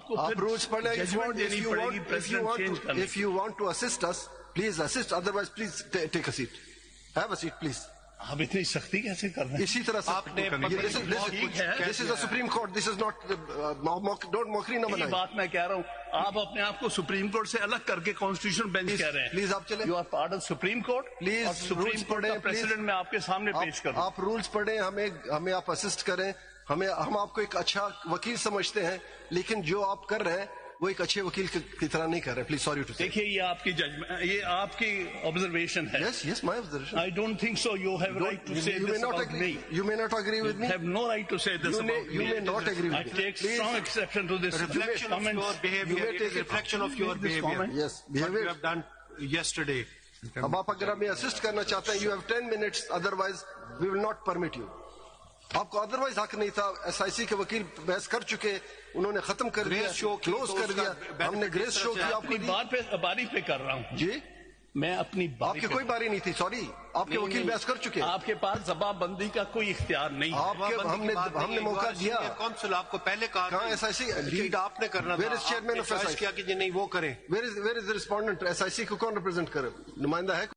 आपको आप रूल्स पढ़ लें. If you want to assist us, please assist. Otherwise, please take a seat. Have a seat, please. आप इतनी सख्ती कैसे कर रहे हैं? इसी तरह से this is a Supreme Court. This is not don't mockery ना बनाएं. बात मैं कह रहा हूँ, आप अपने आप को सुप्रीम कोर्ट से अलग करके कॉन्स्टिट्यूशन बेंच कह रहे हैं. प्लीज आप चले. You are part of supreme court. Please supreme court का प्रेसिडेंट मैं आपके सामने पेश करूं. आप रूल्स पढ़े, हमें आप असिस्ट करें. हम आपको एक अच्छा वकील समझते हैं, लेकिन जो आप कर रहे हैं वो एक अच्छे वकील की तरह नहीं कर रहे. प्लीज सॉरी टू से. देखिए, ये आपकी जजमेंट, ये आपकी ऑब्जर्वेशन है. Yes, my observation. I don't think so. You have right to say this about me. You may not agree with me. You have no right to say this about me. You may not agree with me. I take strong exception to this. Reflection of your behavior. It is reflection of your behavior. Yes, what you have done yesterday. अब आप अगर हमें assist करना चाहते हैं, you have 10 minutes. Otherwise, we will not permit you. आपको otherwise हक नहीं था. SIC के वकील बहस कर चुके, उन्होंने खत्म कर दिया, क्लोज कर दिया. हमने ग्रेस शो किया. अपनी बारी पे कर रहा हूँ जी. मैं अपनी आपकी कोई बारी नहीं थी. सॉरी, आपके वकील बहस कर चुके. आपके पास जबाबंदी का कोई इख्तियार नहीं. हमने मौका दिया. काउंसिल आपको पहले कहा SIC लीड आपने करना था. Where is chairman of SIC किया कि नहीं वो करें. Where is the respondent. SIC को कौन रिप्रेजेंट करे? नुमाइंदा है.